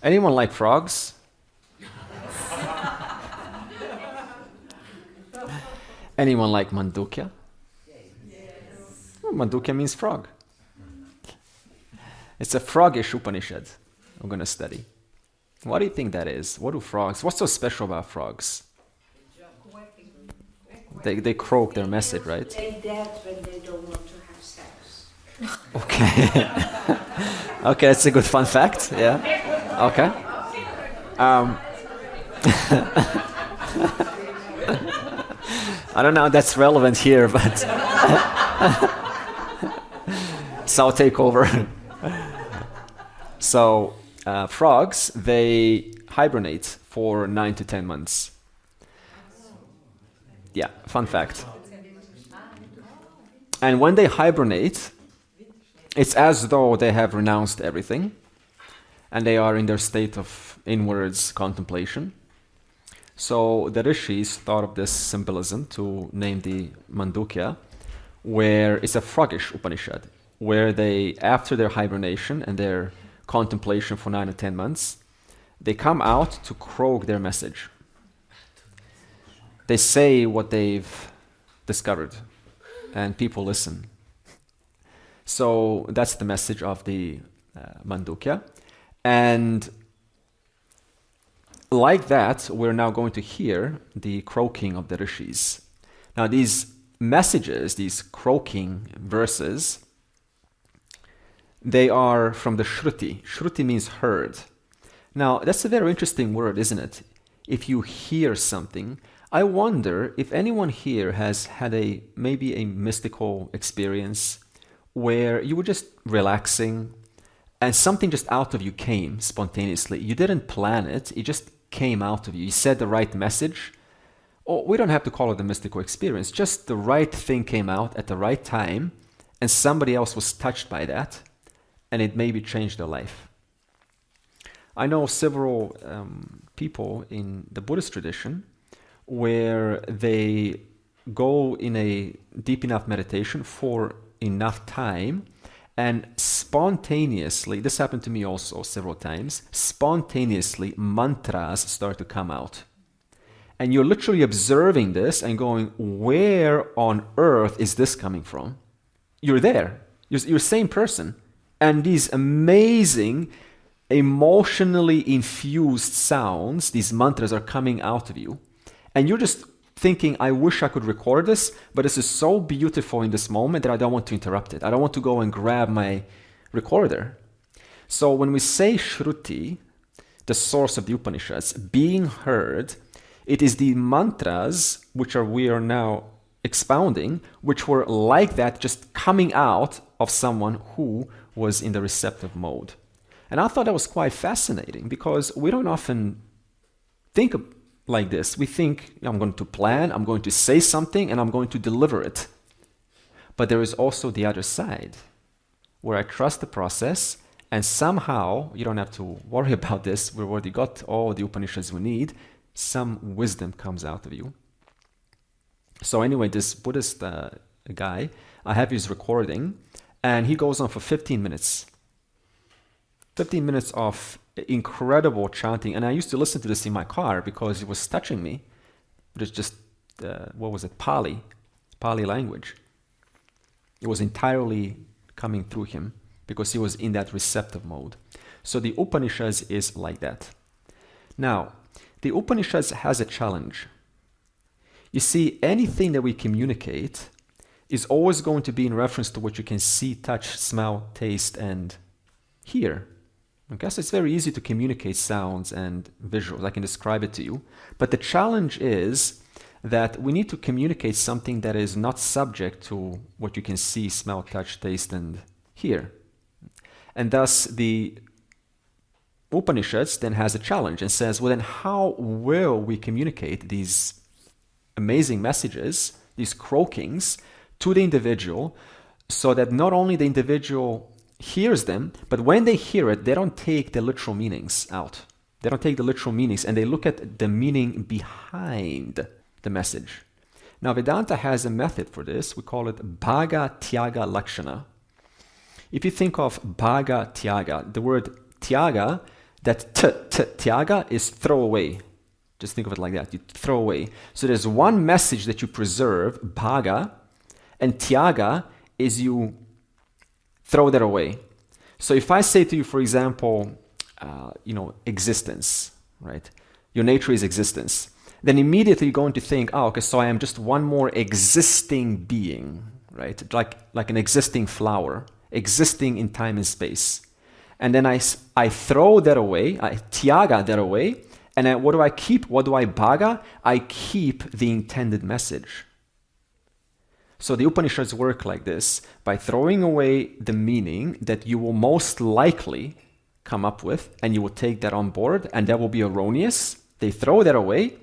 Anyone like frogs? Anyone like Mandukya? Oh, Mandukya means frog. It's a frogish Upanishad I'm going to study. What do you think that is? What do frogs, what's so special about frogs? They croak their message, right? They dead when they don't want to have sex. Okay. Okay, that's a good fun fact. Yeah. Okay. I don't know if that's relevant here, but so I'll take over. So frogs, they hibernate for 9 to 10 months. Yeah, fun fact. And when they hibernate, it's as though they have renounced everything and they are in their state of inwards contemplation. So the rishis thought of this symbolism to name the Mandukya, where it's a frogish Upanishad, where they, after their hibernation and their contemplation for 9 or 10 months, they come out to croak their message. They say what they've discovered, and people listen. So that's the message of the Mandukya. And like that, we're now going to hear the croaking of the rishis. Now these messages, these croaking verses, they are from the Shruti. Shruti means heard. Now that's a very interesting word, isn't it? If you hear something, I wonder if anyone here has had maybe a mystical experience where you were just relaxing and something just out of you came spontaneously. You didn't plan it, it just came out of you. You said the right message. Or we don't have to call it a mystical experience, just the right thing came out at the right time and somebody else was touched by that and it maybe changed their life. I know several people in the Buddhist tradition where they go in a deep enough meditation for enough time and spontaneously, this happened to me also several times, spontaneously mantras start to come out. And you're literally observing this and going, where on earth is this coming from? You're there. You're the same person. And these amazing, emotionally infused sounds, these mantras are coming out of you. And you're just thinking, I wish I could record this, but this is so beautiful in this moment that I don't want to interrupt it. I don't want to go and grab my recorder. So when we say Shruti, the source of the Upanishads, being heard, it is the mantras which we are now expounding, which were like that, just coming out of someone who was in the receptive mode. And I thought that was quite fascinating because we don't often think like this. We think, I'm going to plan, I'm going to say something, and I'm going to deliver it. But there is also the other side, where I trust the process, and somehow, you don't have to worry about this, we've already got all the Upanishads we need, some wisdom comes out of you. So anyway, this Buddhist guy, I have his recording, and he goes on for 15 minutes. 15 minutes of incredible chanting, and I used to listen to this in my car because it was touching me. But it's just, Pali language. It was entirely coming through him because he was in that receptive mode. So the Upanishads is like that. Now, the Upanishads has a challenge. You see, anything that we communicate is always going to be in reference to what you can see, touch, smell, taste, and hear. Okay, so it's very easy to communicate sounds and visuals. I can describe it to you. But the challenge is that we need to communicate something that is not subject to what you can see, smell, touch, taste, and hear. And thus the Upanishads then has a challenge and says, well then how will we communicate these amazing messages, these croakings, to the individual so that not only the individual hears them, but when they hear it, they don't take the literal meanings out. They don't take the literal meanings and they look at the meaning behind the message. Now, Vedanta has a method for this. We call it Bhaga Tyaga Lakshana. If you think of Bhaga Tyaga, the word Tyaga That tyaga is throw away. Just think of it like that. You throw away. So there's one message that you preserve, bhaga, and tyaga is you throw that away. So if I say to you, for example, existence, right? Your nature is existence. Then immediately you're going to think, oh, okay, so I am just one more existing being, right? Like an existing flower, existing in time and space. And then I throw that away, I tyaga that away, and then what do I keep? What do I bhaga? I keep the intended message. So the Upanishads work like this, by throwing away the meaning that you will most likely come up with, and you will take that on board, and that will be erroneous. They throw that away,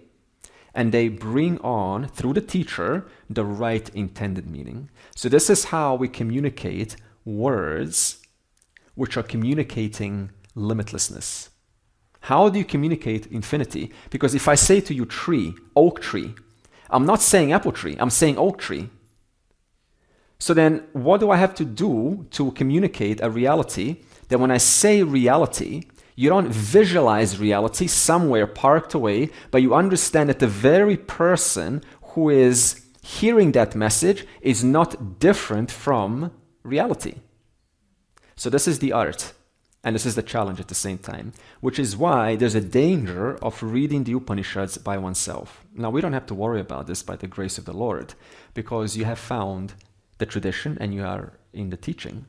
and they bring on, through the teacher, the right intended meaning. So this is how we communicate words which are communicating limitlessness. How do you communicate infinity? Because if I say to you tree, oak tree, I'm not saying apple tree, I'm saying oak tree. So then what do I have to do to communicate a reality that when I say reality, you don't visualize reality somewhere parked away, but you understand that the very person who is hearing that message is not different from reality. So this is the art, and this is the challenge at the same time, which is why there's a danger of reading the Upanishads by oneself. Now, we don't have to worry about this by the grace of the Lord, because you have found the tradition and you are in the teaching.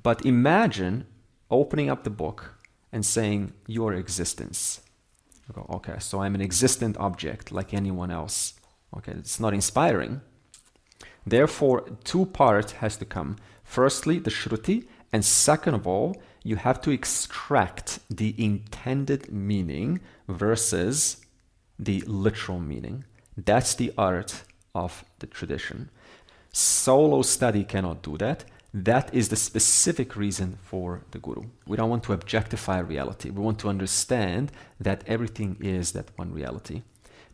But imagine opening up the book and saying, your existence. You go, okay, so I'm an existent object like anyone else. Okay, it's not inspiring. Therefore, two parts has to come. Firstly, the Shruti, and second of all, you have to extract the intended meaning versus the literal meaning. That's the art of the tradition. Solo study cannot do that. That is the specific reason for the Guru. We don't want to objectify reality. We want to understand that everything is that one reality.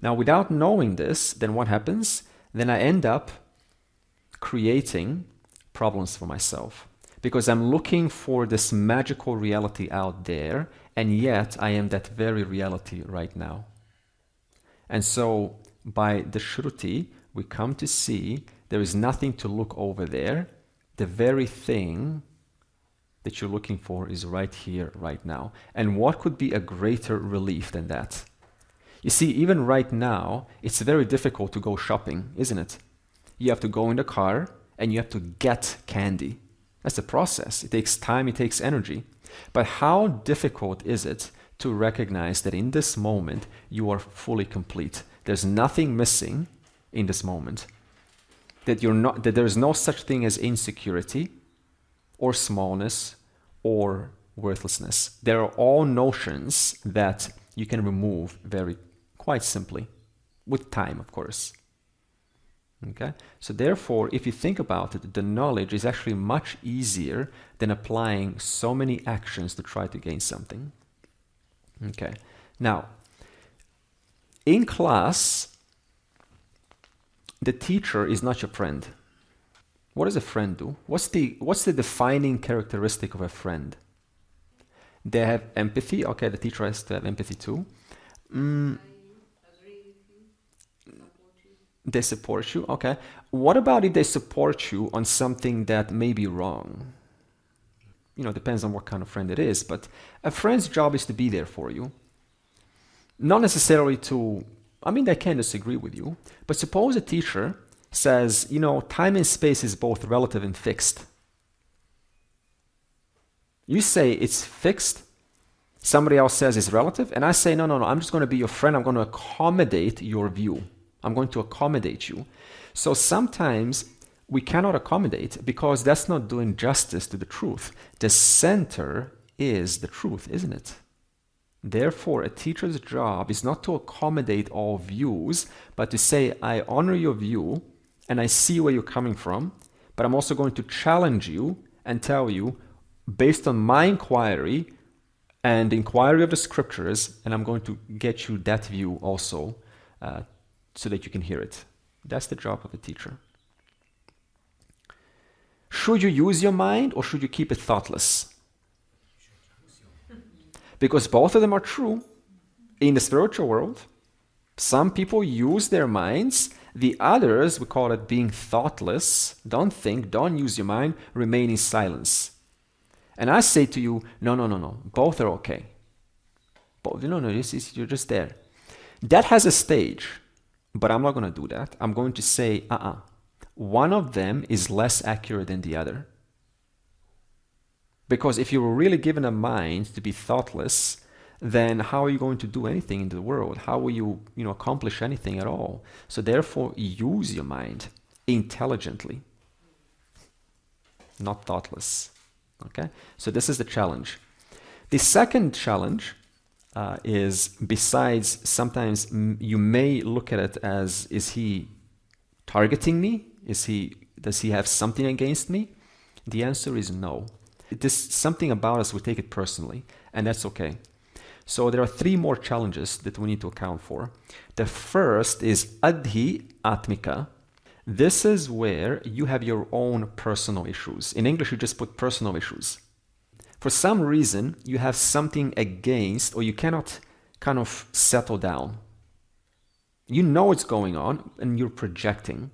Now, without knowing this, then what happens? Then I end up creating problems for myself, because I'm looking for this magical reality out there, and yet I am that very reality right now. And so by the Shruti, we come to see there is nothing to look over there. The very thing that you're looking for is right here, right now. And what could be a greater relief than that? You see, even right now, it's very difficult to go shopping, isn't it? You have to go in the car and you have to get candy. That's a process. It takes time, it takes energy. But how difficult is it to recognize that in this moment you are fully complete? There's nothing missing in this moment. That there is no such thing as insecurity or smallness or worthlessness. There are all notions that you can remove quite simply, with time, of course. Okay? So therefore, if you think about it, the knowledge is actually much easier than applying so many actions to try to gain something. Okay. Now, in class, the teacher is not your friend. What does a friend do? What's the defining characteristic of a friend? They have empathy. Okay, the teacher has to have empathy too. They support you. Okay. What about if they support you on something that may be wrong? Depends on what kind of friend it is, but a friend's job is to be there for you. Not necessarily they can disagree with you, but suppose a teacher says, time and space is both relative and fixed. You say it's fixed, somebody else says it's relative, and I say, no, I'm just going to be your friend, I'm going to accommodate your view. I'm going to accommodate you. So sometimes we cannot accommodate because that's not doing justice to the truth. The center is the truth, isn't it? Therefore, a teacher's job is not to accommodate all views, but to say, I honor your view and I see where you're coming from, but I'm also going to challenge you and tell you, based on my inquiry and inquiry of the scriptures, and I'm going to get you that view also, so that you can hear it. That's the job of a teacher. Should you use your mind or should you keep it thoughtless? Because both of them are true. In the spiritual world, some people use their minds. The others, we call it being thoughtless. Don't think, don't use your mind, remain in silence. And I say to you, no. Both are okay. Both, no, you're just there. That has a stage, but I'm not going to do that. I'm going to say, one of them is less accurate than the other. Because if you were really given a mind to be thoughtless, then how are you going to do anything in the world? How will you, accomplish anything at all? So therefore, use your mind intelligently, not thoughtless. Okay? So this is the challenge. The second challenge is, besides, sometimes you may look at it as, is he targeting me? Does he have something against me? The answer is no. This something about us, we take it personally, and that's okay. So there are three more challenges that we need to account for. The first is adhi-atmika. This is where you have your own personal issues. In English, you just put personal issues. For some reason, you have something against, or you cannot kind of settle down. You know what's going on, and you're projecting.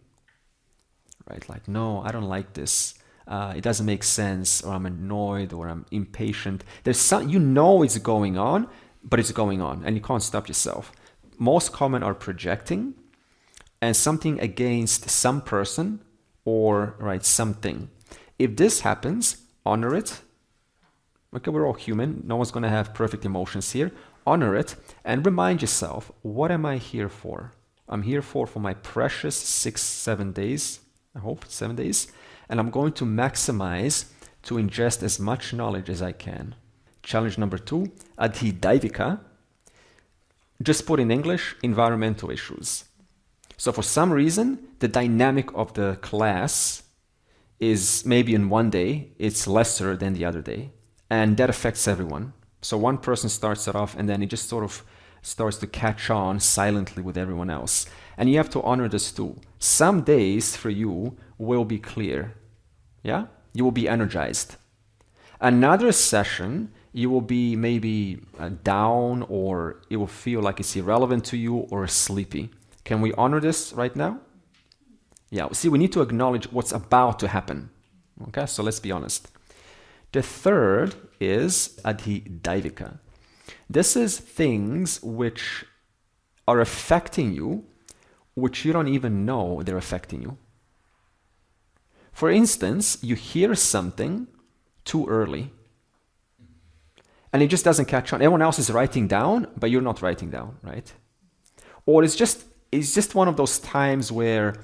Right? Like, no, I don't like this. It doesn't make sense, or I'm annoyed, or I'm impatient. There's some, it's going on, but it's going on, and you can't stop yourself. Most common are projecting, and something against some person, or something. If this happens, honor it. Okay, we're all human. No one's going to have perfect emotions here. Honor it, and remind yourself, what am I here for? I'm here for my precious 6-7 days. I hope 7 days. And I'm going to maximize to ingest as much knowledge as I can. Challenge number 2, adhi-daivika. Just put in English, environmental issues. So for some reason, the dynamic of the class is maybe in one day, it's lesser than the other day. And that affects everyone. So one person starts it off, and then it just sort of starts to catch on silently with everyone else. And you have to honor this too. Some days for you will be clear. Yeah? You will be energized. Another session, you will be maybe down, or it will feel like it's irrelevant to you, or sleepy. Can we honor this right now? Yeah, see, we need to acknowledge what's about to happen. Okay, so let's be honest. The third is adhi-daivika. This is things which are affecting you, which you don't even know they're affecting you. For instance, you hear something too early, and it just doesn't catch on. Everyone else is writing down, but you're not writing down, right? Or it's just one of those times where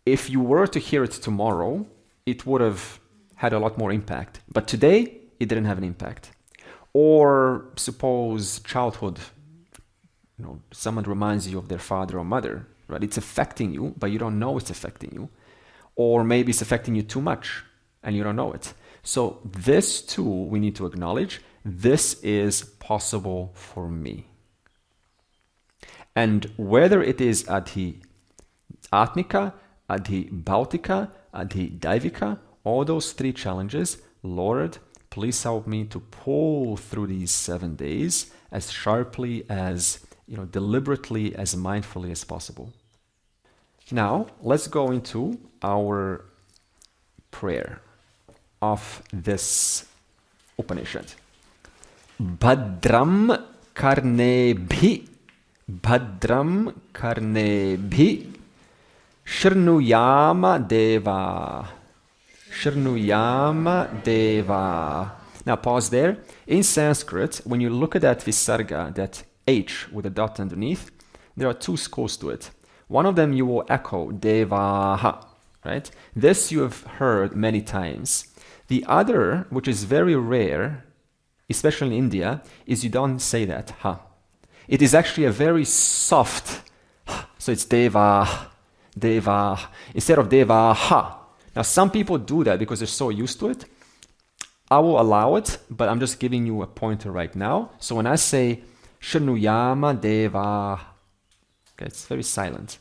if you were to hear it tomorrow, it would have had a lot more impact. But today, it didn't have an impact. Or suppose childhood, someone reminds you of their father or mother, right? It's affecting you, but you don't know it's affecting you. Or maybe it's affecting you too much, and you don't know it. So this too, we need to acknowledge, this is possible for me. And whether it is adhi-atmika, adhi-bhautika, adhi-daivika, all those three challenges, Lord, please help me to pull through these 7 days as sharply, as deliberately, as mindfully as possible. Now, let's go into our prayer of this Upanishad. Bhadram karnebhi, bhadram karnebhi, shrnuyama deva. Shrnuyama deva. Now pause there. In Sanskrit, when you look at that visarga, that H with a dot underneath, there are two schools to it. One of them you will echo, devaha, right? This you have heard many times. The other, which is very rare, especially in India, is you don't say that, ha. It is actually a very soft, so it's deva, deva, instead of devaha. Now, some people do that because they're so used to it. I will allow it, but I'm just giving you a pointer right now. So when I say Shrnuyama Deva, okay, it's very silent.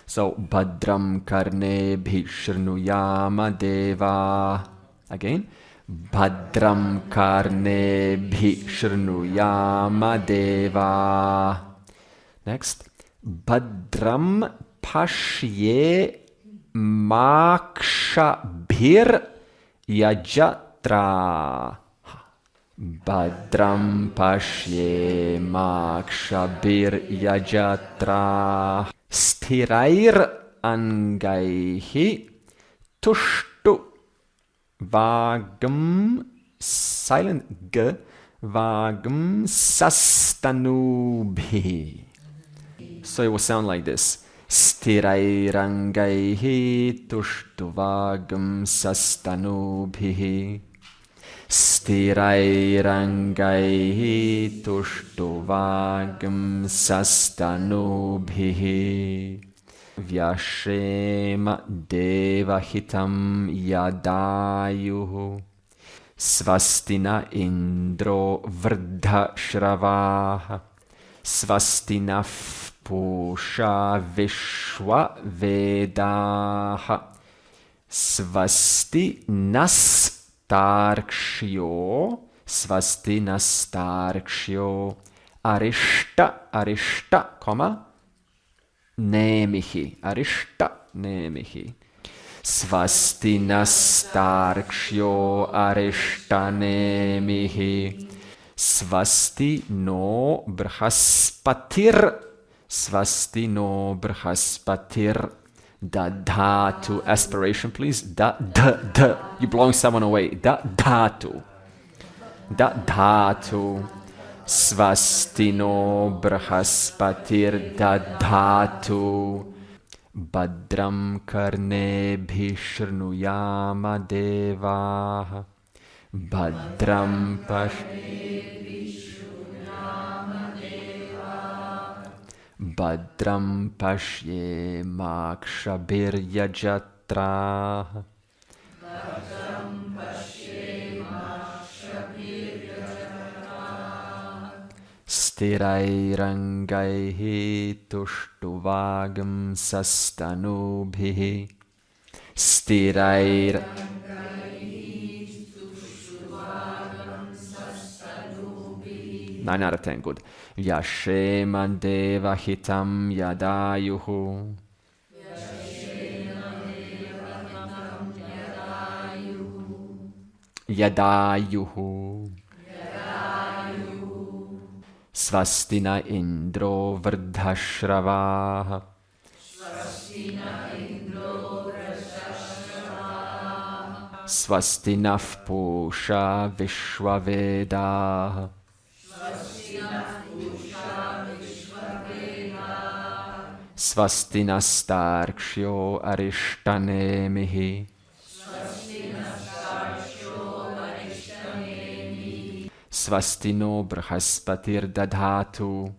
So Bhadram Karne Bhi Shrnuyama Deva. Again, Bhadram karnebhi shrnuyama deva. Next. Bhadram pashye makshabhir yajatra. Bhadram pashye makshabhir yajatra. Stirair angaihi tushtu vagam, silent g, vagam sastanubhi. So it will sound like this. Stirairangaihi tushtuvagam sastanubhi. Stirairangaihi tushtuvagam sastanubhi. Vyashema devahitam yadayuhu. Svastina indro vrdha shravaha. Svastina pusha vishwa vedaha. Svasti nastarkshyo. Svasti nastarkshyo. Arishta, comma, nemihi. Arishta, nemihi. Svasti nastarkshyo arishta nemihi. Svasti no brahaspatir. Svasti no brahaspatir. Dadhatu. Aspiration, please. Da. You blowing someone away. Dadhatu. Dadhatu. Svasti no brahaspatir dadhatu. Bhadram karnebhi shrnuyama devaha. Bhadram Bhadram pashye makshabhir yajatra. Stirairangaihi tushtuvagam sastanubhihi. Stirair 9 out of 10, good. Vyasheman devahitam yadayuhu. Yadayuhu. Svastina indro vrdhashravaha. Svastina pusha vishwavedaha. Svastina starkshyo arishtanemihi. Svastino brahaspatir dadhatu.